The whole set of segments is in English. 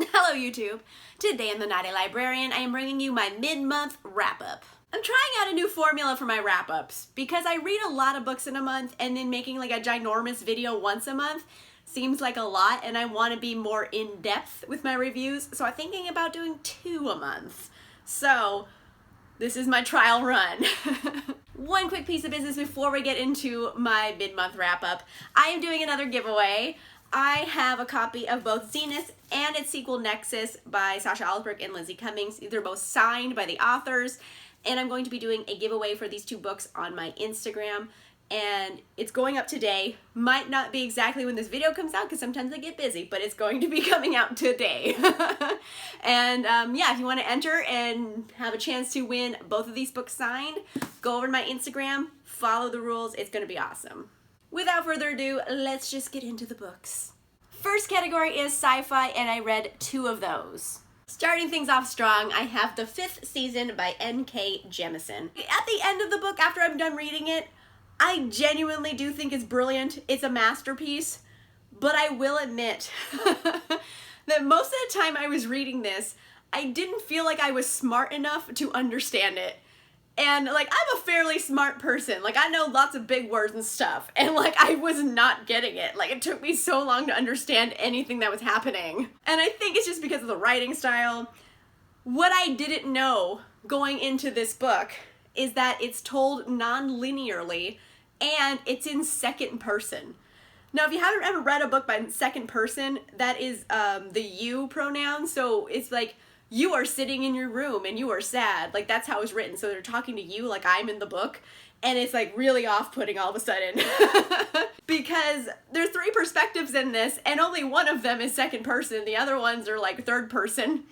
Hello YouTube! Today in the Naughty Librarian, I am bringing you my mid-month wrap-up. I'm trying out a new formula for my wrap-ups because I read a lot of books in a month and then making like a ginormous video once a month seems like a lot, and I want to be more in-depth with my reviews, so I'm thinking about doing 2 a month. So this is my trial run. One quick piece of business before we get into my mid-month wrap-up. I am doing another giveaway. I have a copy of both Zenith and its sequel Nexus by Sasha Alsberg and Lindsay Cummings. They're both signed by the authors, and I'm going to be doing a giveaway for these 2 books on my Instagram, and it's going up today. Might not be exactly when this video comes out because sometimes I get busy, but it's going to be coming out today. And yeah, if you want to enter and have a chance to win both of these books signed, go over to my Instagram, follow the rules, it's going to be awesome. Without further ado, let's just get into the books. First category is sci-fi, and I read 2 of those. Starting things off strong, I have The 5th Season by N.K. Jemisin. At the end of the book, after I'm done reading it, I genuinely do think it's brilliant. It's a masterpiece, but I will admit that most of the time I was reading this, I didn't feel like I was smart enough to understand it. And like, I'm a fairly smart person. Like, I know lots of big words and stuff, and like, I was not getting it. Like, it took me so long to understand anything that was happening. And I think it's just because of the writing style. What I didn't know going into this book is that it's told non-linearly, and it's in second person. Now, if you haven't ever read a book by second person, that is the you pronoun, so it's like, you are sitting in your room and you are sad. Like, that's how it's written. So they're talking to you like I'm in the book, and it's like really off-putting all of a sudden. Because there's 3 perspectives in this, and only one of them is second person. The other ones are like third person.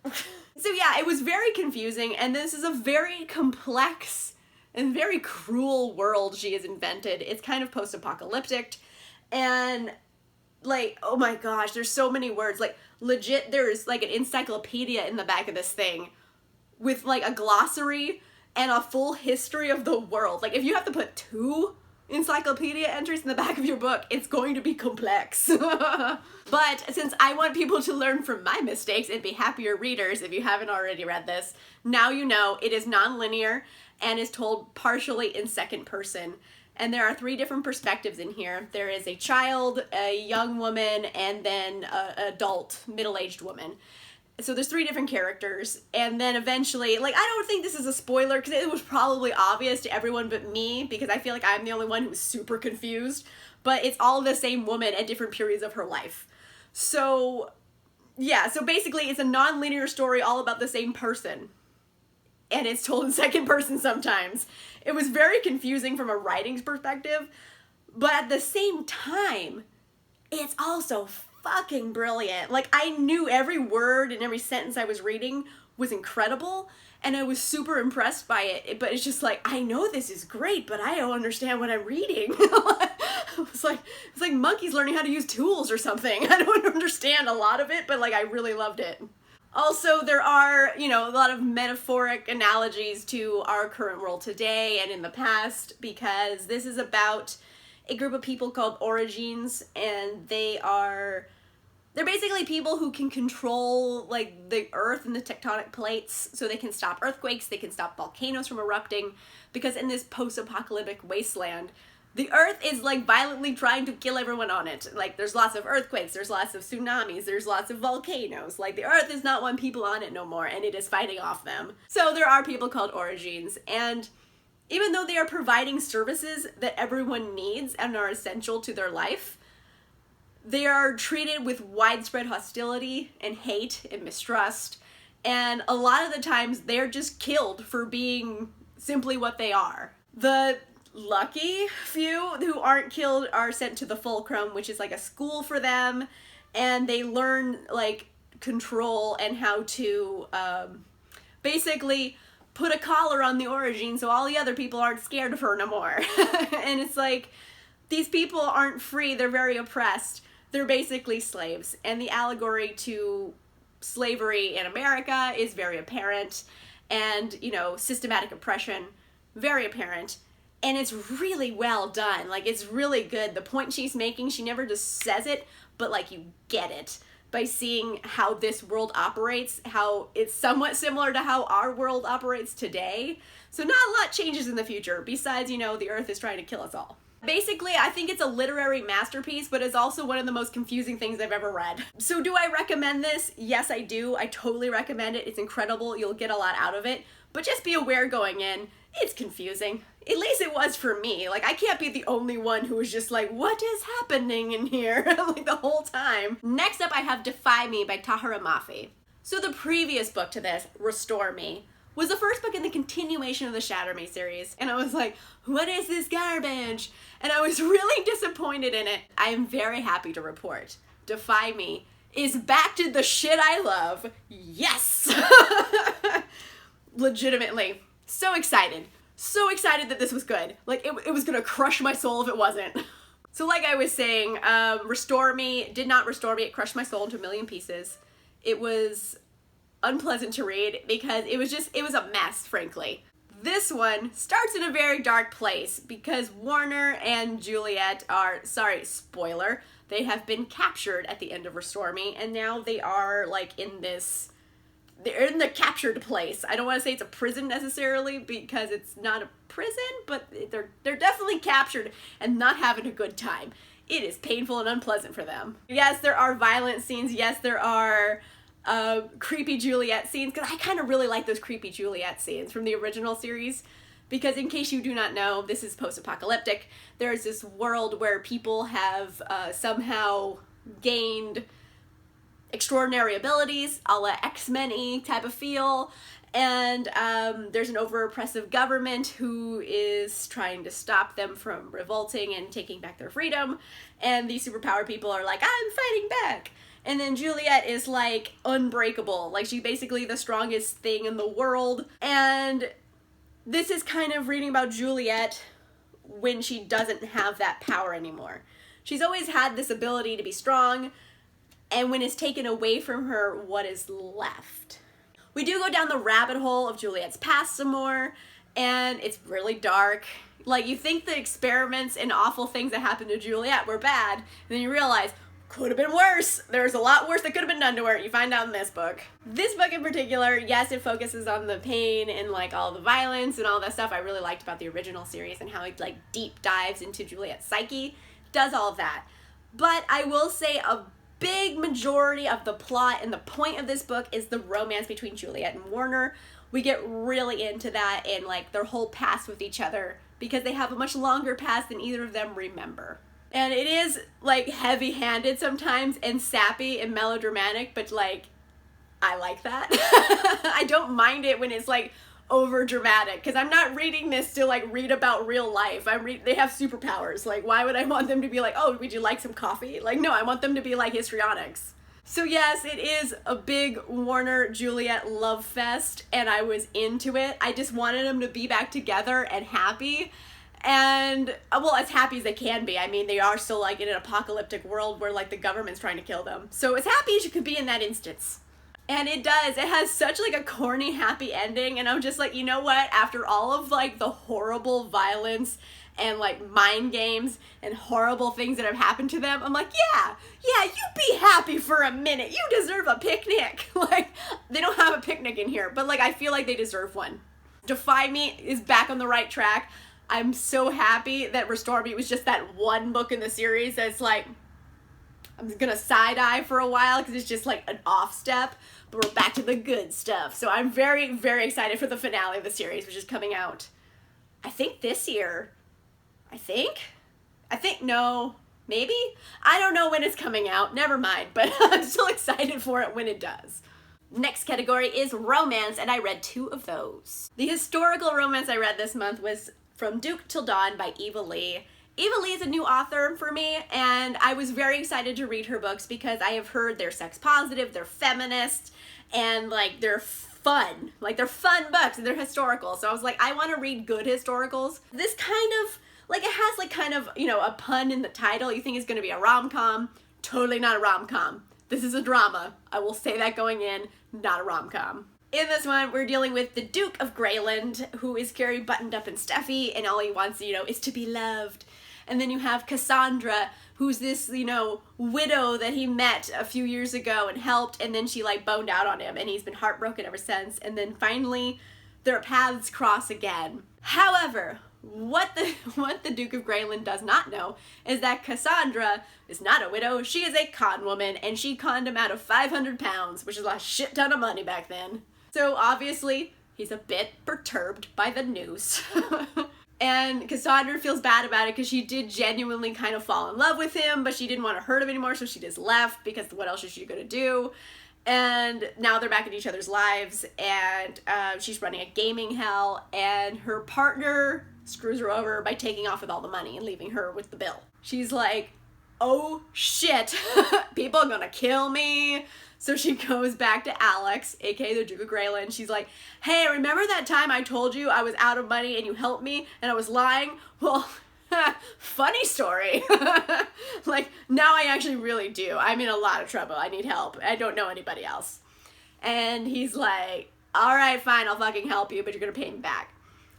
So yeah, it was very confusing, and this is a very complex and very cruel world she has invented. It's kind of post-apocalyptic, and like, oh my gosh, there's so many words. Like, legit, there's like an encyclopedia in the back of this thing with like a glossary and a full history of the world. Like, if you have to put 2 encyclopedia entries in the back of your book, it's going to be complex. But since I want people to learn from my mistakes and be happier readers, if you haven't already read this, now you know it is non-linear and is told partially in second person. And there are 3 different perspectives in here. There is a child, a young woman, and then an adult, middle-aged woman. So there's 3 different characters, and then eventually, like, I don't think this is a spoiler, because it was probably obvious to everyone but me, because I feel like I'm the only one who's super confused, but it's all the same woman at different periods of her life. So, yeah, so basically it's a non-linear story all about the same person. And it's told in second person sometimes. It was very confusing from a writing perspective, but at the same time, it's also fucking brilliant. Like, I knew every word and every sentence I was reading was incredible, and I was super impressed by it, but it's just like, I know this is great, but I don't understand what I'm reading. It's like monkeys learning how to use tools or something. I don't understand a lot of it, but like, I really loved it. Also, there are, you know, a lot of metaphoric analogies to our current world today and in the past, because this is about a group of people called Origins, and they're basically people who can control, like, the earth and the tectonic plates, so they can stop earthquakes, they can stop volcanoes from erupting, because in this post-apocalyptic wasteland, the earth is like violently trying to kill everyone on it. Like, there's lots of earthquakes, there's lots of tsunamis, there's lots of volcanoes. Like, the earth does not want people on it no more, and it is fighting off them. So there are people called Origins, and even though they are providing services that everyone needs and are essential to their life, they are treated with widespread hostility and hate and mistrust, and a lot of the times they're just killed for being simply what they are. The lucky few who aren't killed are sent to the Fulcrum, which is like a school for them, and they learn like control and how to basically put a collar on the Origin so all the other people aren't scared of her no more. And it's like, these people aren't free, they're very oppressed, they're basically slaves, and the allegory to slavery in America is very apparent, and, you know, systematic oppression, very apparent. And it's really well done. Like, it's really good. The point she's making, she never just says it, but like, you get it. by seeing how this world operates, how it's somewhat similar to how our world operates today. So not a lot changes in the future, besides, you know, the Earth is trying to kill us all. Basically, I think it's a literary masterpiece, but it's also one of the most confusing things I've ever read. So do I recommend this? Yes, I do. I totally recommend it. It's incredible. You'll get a lot out of it. But just be aware going in, it's confusing. At least it was for me. Like, I can't be the only one who was just like, what is happening in here? Like, the whole time. Next up, I have Defy Me by Tahira Mafi. So the previous book to this, Restore Me, was the first book in the continuation of the Shatter Me series. And I was like, what is this garbage? And I was really disappointed in it. I am very happy to report Defy Me is back to the shit I love. Yes! Legitimately. So excited. So excited that this was good. Like, it was gonna crush my soul if it wasn't. So like I was saying, Restore Me did not restore me. It crushed my soul into a million pieces. It was unpleasant to read because it was a mess, frankly. This one starts in a very dark place because Warner and Juliet are, sorry, spoiler, they have been captured at the end of Restore Me, and now they are like they're in the captured place. I don't want to say it's a prison necessarily because it's not a prison, but they're definitely captured and not having a good time. It is painful and unpleasant for them. Yes, there are violent scenes. Yes, there are creepy Juliet scenes, because I kind of really like those creepy Juliet scenes from the original series, because in case you do not know, this is post-apocalyptic. There's this world where people have somehow gained extraordinary abilities, a la X-Men-y type of feel, and there's an over-oppressive government who is trying to stop them from revolting and taking back their freedom, and these superpowered people are like, I'm fighting back! And then Juliet is like unbreakable, like she's basically the strongest thing in the world, and this is kind of reading about Juliet when she doesn't have that power anymore. She's always had this ability to be strong, and when it's taken away from her, what is left? We do go down the rabbit hole of Juliet's past some more, and it's really dark. Like, you think the experiments and awful things that happened to Juliet were bad, and then you realize, could have been worse. There's a lot worse that could have been done to her. You find out in this book. This book in particular, yes, it focuses on the pain and like all the violence and all that stuff I really liked about the original series and how it like deep dives into Juliet's psyche. Does all of that. But I will say a big majority of the plot and the point of this book is the romance between Juliet and Warner. We get really into that and like their whole past with each other because they have a much longer past than either of them remember. And it is, like, heavy-handed sometimes and sappy and melodramatic, but, like, I like that. I don't mind it when it's, like, over-dramatic, because I'm not reading this to, like, read about real life. They have superpowers. Like, why would I want them to be like, oh, would you like some coffee? Like, no, I want them to be, like, histrionics. So, yes, it is a big Warner-Juliet love fest, and I was into it. I just wanted them to be back together and happy. And, well, as happy as they can be. I mean, they are still, like, in an apocalyptic world where, like, the government's trying to kill them. So as happy as you could be in that instance. And it does. It has such, like, a corny, happy ending. And I'm just like, you know what? After all of, like, the horrible violence and, like, mind games and horrible things that have happened to them, I'm like, yeah, you be happy for a minute. You deserve a picnic. Like, they don't have a picnic in here. But, like, I feel like they deserve one. Defy Me is back on the right track. I'm so happy that Restore Me was just that one book in the series that's like, I'm gonna side-eye for a while because it's just like an off step, but we're back to the good stuff. So I'm very, very excited for the finale of the series, which is coming out, I think this year. No, maybe? I don't know when it's coming out, never mind, but I'm still excited for it when it does. Next category is romance, and I read 2 of those. The historical romance I read this month was From Duke Till Dawn by Eva Lee. Eva Lee is a new author for me, and I was very excited to read her books because I have heard they're sex positive, they're feminist, and like they're fun. Like they're fun books and they're historical. So I was like, I want to read good historicals. This kind of, like it has like kind of, you know, a pun in the title. You think it's going to be a rom-com. Totally not a rom-com. This is a drama. I will say that going in, not a rom-com. In this one, we're dealing with the Duke of Greyland, who is very buttoned up and stuffy, and all he wants, you know, is to be loved. And then you have Cassandra, who's this, you know, widow that he met a few years ago and helped, and then she like boned out on him and he's been heartbroken ever since. And then finally their paths cross again. However, what the Duke of Greyland does not know is that Cassandra is not a widow. She is a con woman, and she conned him out of 500 pounds, which is a shit ton of money back then. So obviously he's a bit perturbed by the news. And Cassandra feels bad about it because she did genuinely kind of fall in love with him, but she didn't want to hurt him anymore, so she just left because what else is she going to do? And now they're back in each other's lives, and she's running a gaming hell, and her partner screws her over by taking off with all the money and leaving her with the bill. She's like, oh shit, people are gonna kill me. So she goes back to Alex, aka the Duke of Greyland. She's like, hey, remember that time I told you I was out of money and you helped me and I was lying? Well, funny story. Like, now I actually really do. I'm in a lot of trouble. I need help. I don't know anybody else. And he's like, all right, fine, I'll fucking help you, but you're gonna pay me back.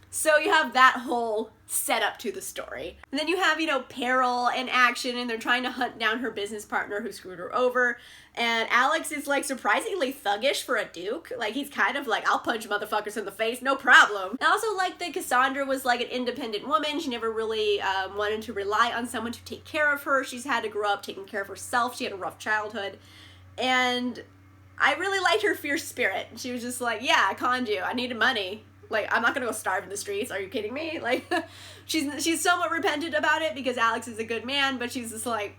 So you have that whole setup to the story. And then you have, you know, peril and action, and they're trying to hunt down her business partner who screwed her over. And Alex is like surprisingly thuggish for a duke. Like, he's kind of like, I'll punch motherfuckers in the face, no problem. I also like that Cassandra was like an independent woman. She never really wanted to rely on someone to take care of her. She's had to grow up taking care of herself. She had a rough childhood. And I really liked her fierce spirit. She was just like, yeah, I conned you. I needed money. Like, I'm not gonna go starve in the streets. Are you kidding me? Like, she's somewhat repentant about it because Alex is a good man, but she's just like,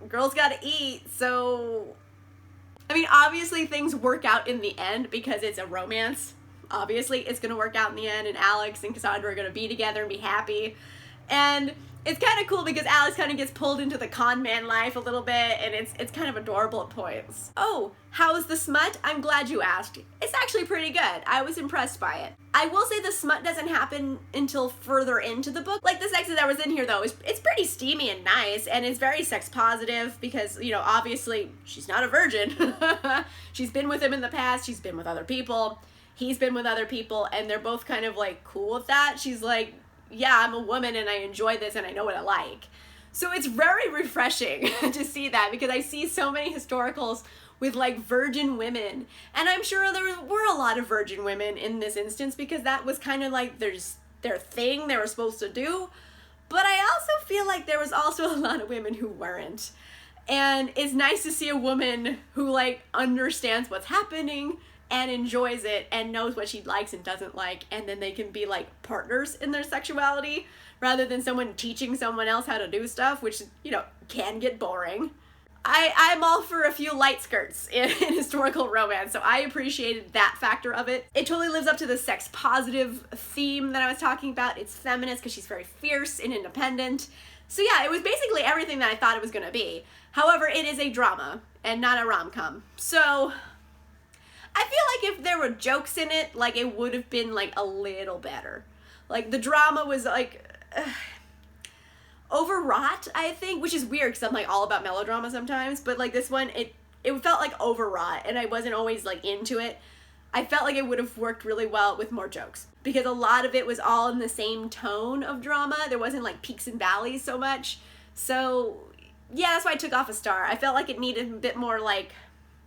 girls gotta eat, so... I mean, obviously things work out in the end because it's a romance. Obviously, it's gonna work out in the end, and Alex and Cassandra are gonna be together and be happy. And it's kind of cool because Alex kind of gets pulled into the con man life a little bit, and it's kind of adorable at points. Oh, how's the smut? I'm glad you asked. It's actually pretty good. I was impressed by it. I will say the smut doesn't happen until further into the book. Like, the sex that was in here, though, it's pretty steamy and nice, and it's very sex positive because, you know, obviously, she's not a virgin. She's been with him in the past. She's been with other people. He's been with other people, and they're both kind of, like, cool with that. She's like, yeah, I'm a woman and I enjoy this and I know what I like. So it's very refreshing to see that because I see so many historicals with like virgin women, and I'm sure there were a lot of virgin women in this instance because that was kind of like their thing they were supposed to do. But I also feel like there was also a lot of women who weren't. And it's nice to see a woman who like understands what's happening and enjoys it and knows what she likes and doesn't like, and then they can be like partners in their sexuality rather than someone teaching someone else how to do stuff, which, you know, can get boring. I'm all for a few light skirts in historical romance, so I appreciated that factor of it. It totally lives up to the sex positive theme that I was talking about. It's feminist because she's very fierce and independent. So yeah, it was basically everything that I thought it was gonna be. However, it is a drama and not a rom-com. So I feel like if there were jokes in it, like, it would have been, like, a little better. Like, the drama was, like, overwrought, I think, which is weird because I'm, like, all about melodrama sometimes. But, like, this one, it felt, like, overwrought, and I wasn't always, like, into it. I felt like it would have worked really well with more jokes because a lot of it was all in the same tone of drama. There wasn't, like, peaks and valleys so much. So, yeah, that's why I took off a star. I felt like it needed a bit more, like,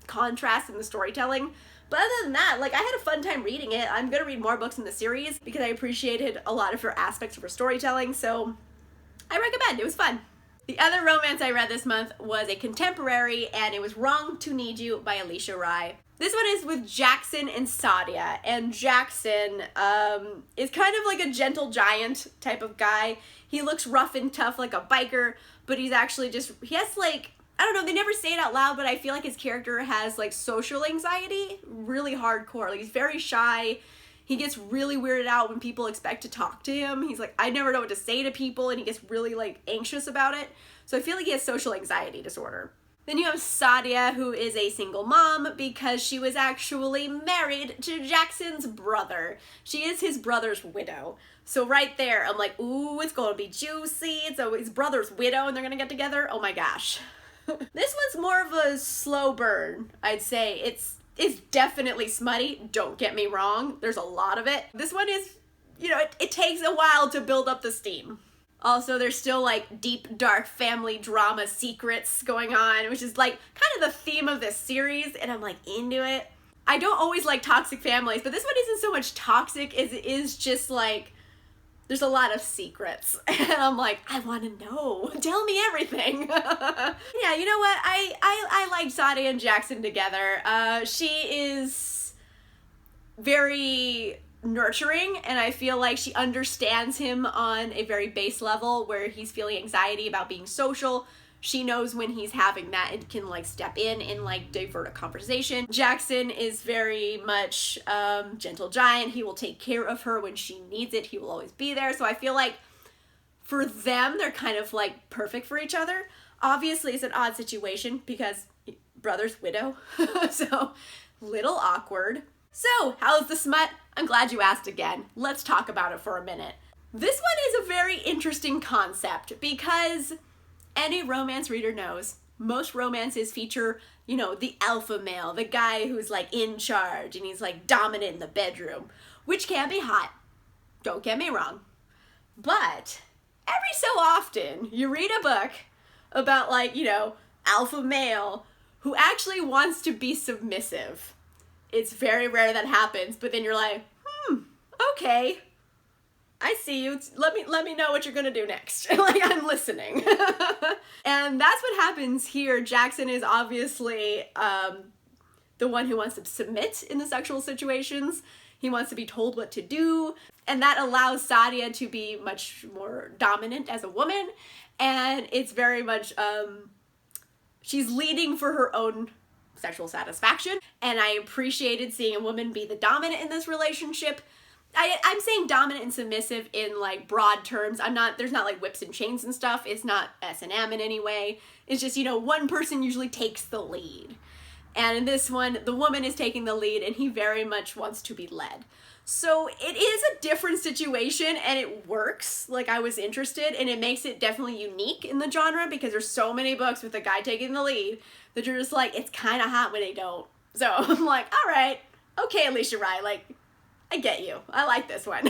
contrast in the storytelling. But other than that, like, I had a fun time reading it. I'm gonna read more books in the series because I appreciated a lot of her aspects of her storytelling, so I recommend. It was fun. The other romance I read this month was a contemporary, and it was Wrong to Need You by Alicia Rai. This one is with Jackson and Sadia, and Jackson is kind of like a gentle giant type of guy. He looks rough and tough like a biker, but he's actually just, he has like, I don't know, they never say it out loud, but I feel like his character has like social anxiety, really hardcore. Like, he's very shy. He gets really weirded out when people expect to talk to him. He's like, I never know what to say to people, and he gets really like anxious about it. So I feel like he has social anxiety disorder. Then you have Sadia, who is a single mom because she was actually married to Jackson's brother. She is his brother's widow. So right there, I'm like, ooh, it's gonna be juicy. It's his brother's widow and they're gonna get together. Oh my gosh. This one's more of a slow burn, I'd say. It's definitely smutty, don't get me wrong. There's a lot of it. This one is, you know, it takes a while to build up the steam. Also, there's still like deep, dark family drama secrets going on, which is like kind of the theme of this series, and I'm like into it. I don't always like toxic families, but this one isn't so much toxic as it is just like, there's a lot of secrets. And I'm like, I want to know. Tell me everything. Yeah, you know what? I liked Sadia and Jackson together. She is very nurturing, and I feel like she understands him on a very base level where he's feeling anxiety about being social. She knows when he's having that and can like step in and like divert a conversation. Jackson is very much gentle giant. He will take care of her when she needs it. He will always be there. So I feel like for them, they're kind of like perfect for each other. Obviously, it's an odd situation because brother's widow. So little awkward. So how's the smut? I'm glad you asked again. Let's talk about it for a minute. This one is a very interesting concept because any romance reader knows most romances feature, you know, the alpha male, the guy who's like in charge and he's like dominant in the bedroom, which can be hot. Don't get me wrong. But every so often you read a book about like, you know, alpha male who actually wants to be submissive. It's very rare that happens, but then you're like, okay, I see you. Let me know what you're gonna do next. Like, I'm listening. And that's what happens here. Jackson is obviously the one who wants to submit in the sexual situations. He wants to be told what to do, and that allows Sadia to be much more dominant as a woman, and it's very much, she's leading for her own sexual satisfaction, and I appreciated seeing a woman be the dominant in this relationship. I'm saying dominant and submissive in like broad terms. There's not like whips and chains and stuff. It's not S&M in any way. It's just, you know, one person usually takes the lead. And in this one, the woman is taking the lead and he very much wants to be led. So it is a different situation and it works. Like, I was interested, and it makes it definitely unique in the genre because there's so many books with a guy taking the lead that you're just like, it's kind of hot when they don't. So I'm like, all right, okay, Alicia Rai, like, I get you. I like this one.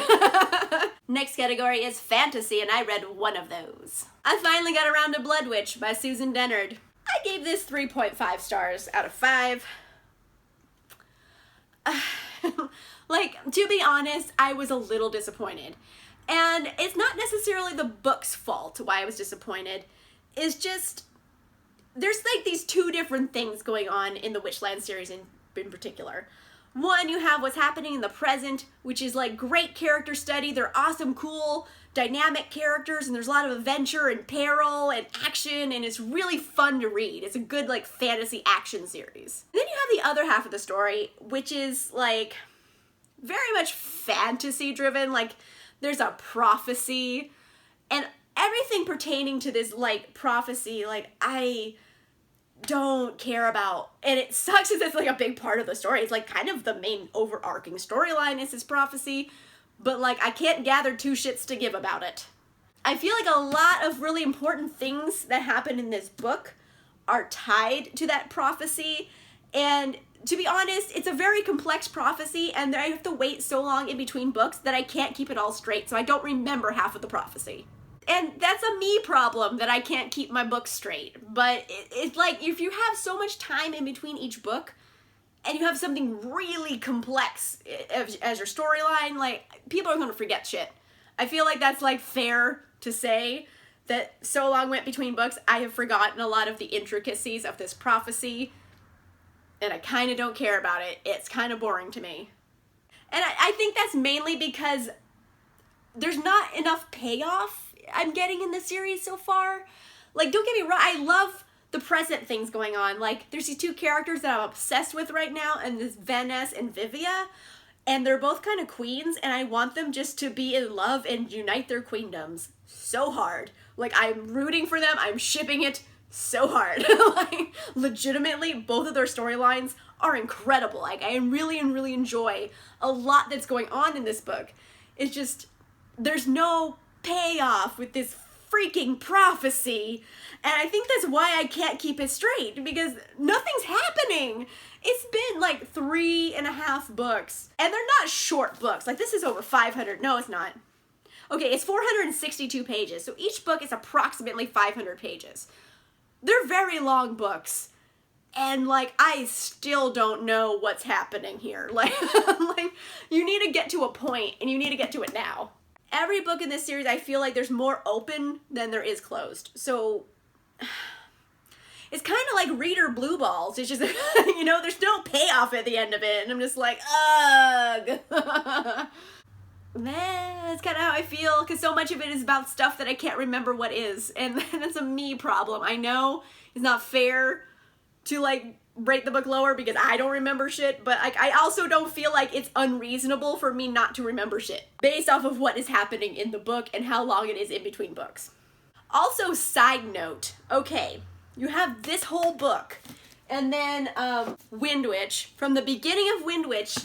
Next category is fantasy, and I read one of those. I finally got around to Blood Witch by Susan Dennard. I gave this 3.5 stars out of 5. Like, to be honest, I was a little disappointed. And it's not necessarily the book's fault why I was disappointed. It's just, there's like these two different things going on in the Witchland series in particular. One, you have what's happening in the present, which is like great character study. They're awesome, cool, dynamic characters, and there's a lot of adventure and peril and action, and it's really fun to read. It's a good like fantasy action series. And then you have the other half of the story, which is like very much fantasy driven. Like, there's a prophecy, and everything pertaining to this like prophecy, like, I don't care about, and it sucks because it's like a big part of the story. It's like kind of the main overarching storyline is this prophecy, but like I can't gather two shits to give about it. I feel like a lot of really important things that happen in this book are tied to that prophecy, and to be honest, it's a very complex prophecy, and I have to wait so long in between books that I can't keep it all straight, so I don't remember half of the prophecy. And that's a me problem, that I can't keep my books straight. But it's like, if you have so much time in between each book, and you have something really complex as your storyline, like, people are going to forget shit. I feel like that's, like, fair to say, that so long went between books, I have forgotten a lot of the intricacies of this prophecy, and I kind of don't care about it. It's kind of boring to me. And I think that's mainly because there's not enough payoff I'm getting in the series so far. Like, don't get me wrong, I love the present things going on. Like, there's these two characters that I'm obsessed with right now, and this Vanessa and Vivia, and they're both kind of queens, and I want them just to be in love and unite their queendoms so hard. Like, I'm rooting for them, I'm shipping it so hard. Like, legitimately, both of their storylines are incredible. Like, I really enjoy a lot that's going on in this book. It's just, there's no payoff with this freaking prophecy, and I think that's why I can't keep it straight, because nothing's happening. It's been like 3.5 books, and they're not short books. Like, this is over 500. No, it's not. Okay, it's 462 pages, so each book is approximately 500 pages. They're very long books, and like I still don't know what's happening here. Like, you need to get to a point, and you need to get to it now. Every book in this series, I feel like there's more open than there is closed. So it's kind of like reader blue balls. It's just, you know, there's no payoff at the end of it. And I'm just like, ugh. That's kind of how I feel, because so much of it is about stuff that I can't remember what is. And that's a me problem. I know it's not fair to like rate the book lower because I don't remember shit, but I also don't feel like it's unreasonable for me not to remember shit based off of what is happening in the book and how long it is in between books. Also, side note, okay, you have this whole book, and then Wind Witch, from the beginning of Wind Witch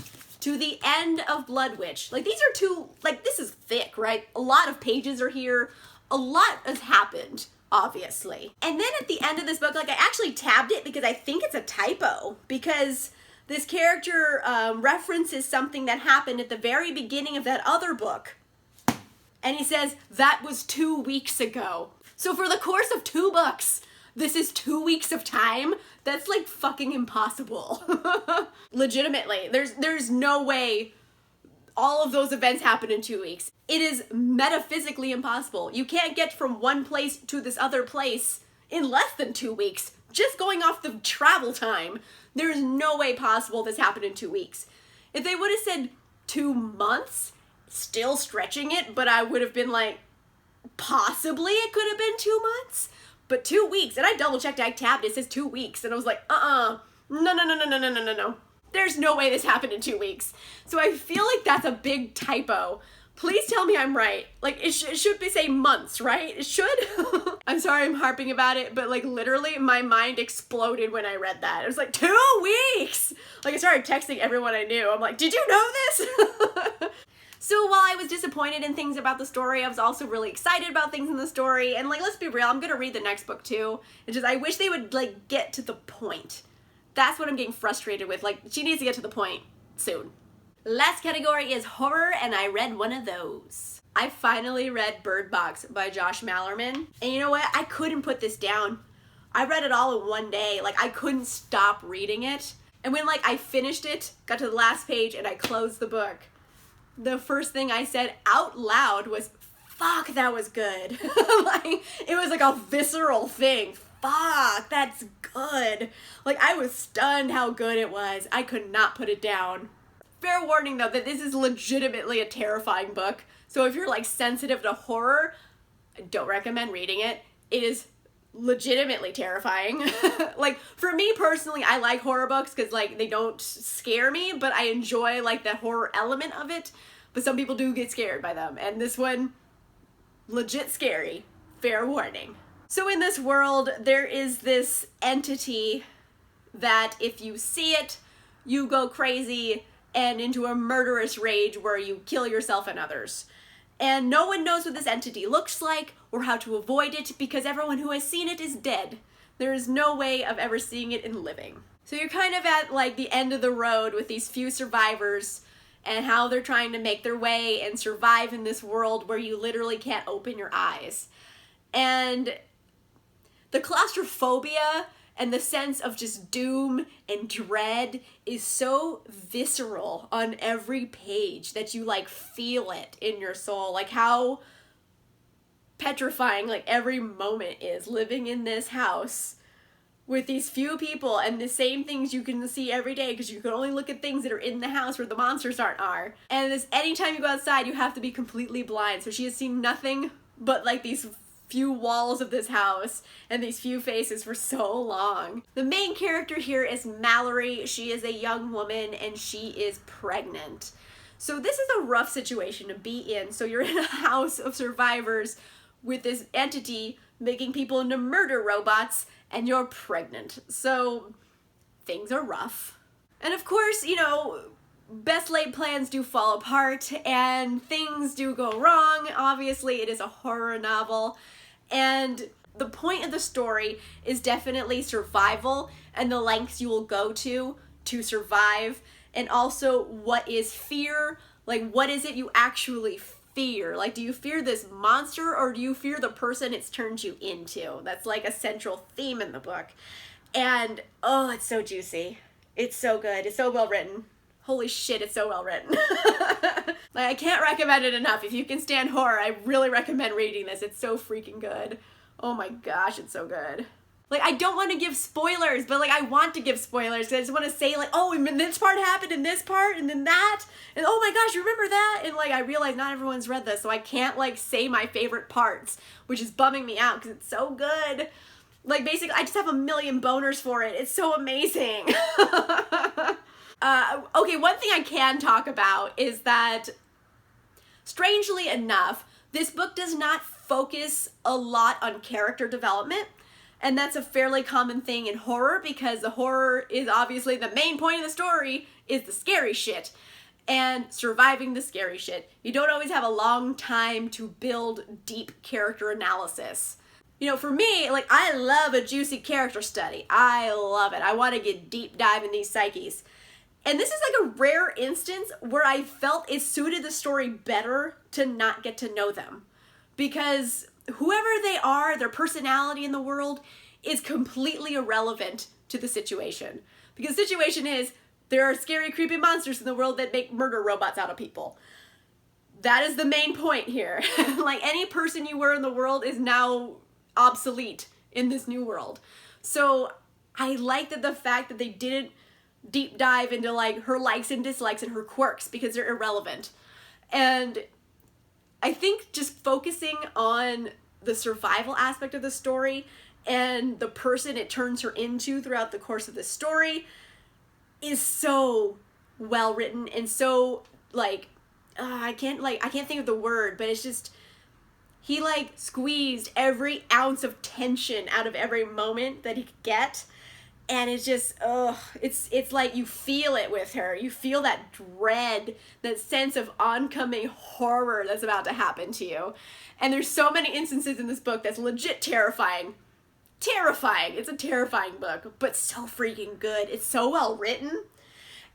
to the end of Blood Witch. Like, these are two, like, this is thick, right? A lot of pages are here. A lot has happened, obviously. And then at the end of this book, like, I actually tabbed it because I think it's a typo, because this character references something that happened at the very beginning of that other book. And he says, that was 2 weeks ago. So for the course of 2 books, this is 2 weeks of time? That's like fucking impossible. Legitimately, there's no way all of those events happen in 2 weeks. It is metaphysically impossible. You can't get from one place to this other place in less than 2 weeks. Just going off the travel time, there is no way possible this happened in 2 weeks. If they would have said 2 months, still stretching it, but I would have been like, possibly it could have been 2 months, but 2 weeks. And I double checked, I tabbed, it says 2 weeks, and I was like, no. There's no way this happened in 2 weeks. So I feel like that's a big typo. Please tell me I'm right. Like, it should be say months, right? It should. I'm sorry I'm harping about it, but like literally my mind exploded when I read that. It was like, 2 weeks! Like, I started texting everyone I knew. I'm like, did you know this? So while I was disappointed in things about the story, I was also really excited about things in the story. And like, let's be real, I'm gonna read the next book too. It's just, I wish they would like get to the point. That's what I'm getting frustrated with. Like, she needs to get to the point soon. Last category is horror, and I read one of those. I finally read Bird Box by Josh Malerman. And you know what? I couldn't put this down. I read it all in one day. Like, I couldn't stop reading it. And when like I finished it, got to the last page, and I closed the book, the first thing I said out loud was, fuck, that was good. Like, it was like a visceral thing. Fuck, that's good. Like, I was stunned how good it was. I could not put it down. Fair warning though, that this is legitimately a terrifying book. So if you're like sensitive to horror, I don't recommend reading it. It is legitimately terrifying. Like, for me personally, I like horror books because like they don't scare me, but I enjoy like the horror element of it. But some people do get scared by them, and this one, legit scary. Fair warning. So in this world, there is this entity that if you see it, you go crazy and into a murderous rage where you kill yourself and others. And no one knows what this entity looks like or how to avoid it because everyone who has seen it is dead. There is no way of ever seeing it in living. So you're kind of at like the end of the road with these few survivors and how they're trying to make their way and survive in this world where you literally can't open your eyes. And the claustrophobia and the sense of just doom and dread is so visceral on every page that you like feel it in your soul. Like how petrifying like every moment is living in this house with these few people and the same things you can see every day because you can only look at things that are in the house where the monsters are. And this, anytime you go outside, you have to be completely blind. So she has seen nothing but like these few walls of this house and these few faces for so long. The main character here is Mallory. She is a young woman and she is pregnant. So this is a rough situation to be in. So you're in a house of survivors with this entity making people into murder robots and you're pregnant. So things are rough. And of course, you know, best laid plans do fall apart and things do go wrong. Obviously, it is a horror novel. And the point of the story is definitely survival and the lengths you will go to survive. And also, what is fear? Like, what is it you actually fear? Like, do you fear this monster or do you fear the person it's turned you into? That's like a central theme in the book. And, oh, it's so juicy. It's so good. It's so well written. Holy shit, it's so well written. Like, I can't recommend it enough. If you can stand horror, I really recommend reading this. It's so freaking good. Oh my gosh, it's so good. Like, I don't want to give spoilers, but like, I want to give spoilers because I just want to say like, oh, and this part happened in this part and then that. And oh my gosh, you remember that? And like, I realize not everyone's read this, so I can't like say my favorite parts, which is bumming me out because it's so good. Like, basically, I just have a million boners for it. It's so amazing. Okay, one thing I can talk about is that, strangely enough, this book does not focus a lot on character development. And that's a fairly common thing in horror because the horror is obviously the main point of the story is the scary shit and surviving the scary shit. You don't always have a long time to build deep character analysis. You know, for me, like, I love a juicy character study. I love it. I want to get deep dive in these psyches. And this is like a rare instance where I felt it suited the story better to not get to know them. Because whoever they are, their personality in the world is completely irrelevant to the situation. Because the situation is, there are scary, creepy monsters in the world that make murder robots out of people. That is the main point here. Like, any person you were in the world is now obsolete in this new world. So I like that the fact that they didn't deep dive into like her likes and dislikes and her quirks because they're irrelevant. And I think just focusing on the survival aspect of the story and the person it turns her into throughout the course of the story is so well written and so like, I can't think of the word, but it's just, he like squeezed every ounce of tension out of every moment that he could get. And it's just, it's like you feel it with her. You feel that dread, that sense of oncoming horror that's about to happen to you. And there's so many instances in this book that's legit terrifying. Terrifying. It's a terrifying book, but so freaking good. It's so well written.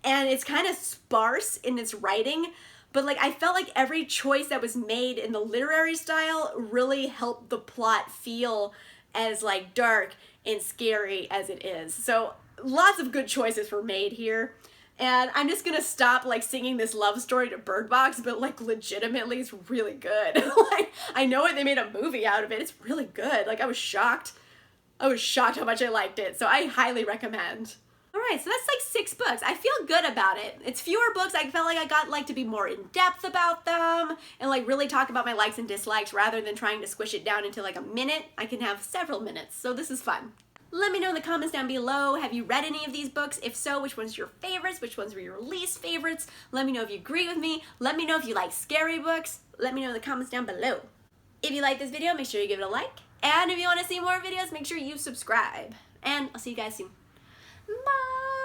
And it's kind of sparse in its writing, but like I felt like every choice that was made in the literary style really helped the plot feel as like dark and scary as it is. So lots of good choices were made here. And I'm just gonna stop like singing this love story to Bird Box, but like legitimately it's really good. Like, I know they made a movie out of it. It's really good. Like, I was shocked. I was shocked how much I liked it. So I highly recommend. All right, so that's like 6 books. I feel good about it. It's fewer books. I felt like I got like to be more in depth about them and like really talk about my likes and dislikes rather than trying to squish it down into like a minute. I can have several minutes, so this is fun. Let me know in the comments down below, have you read any of these books? If so, which ones are your favorites? Which ones were your least favorites? Let me know if you agree with me. Let me know if you like scary books. Let me know in the comments down below. If you like this video, make sure you give it a like. And if you want to see more videos, make sure you subscribe. And I'll see you guys soon. Bye!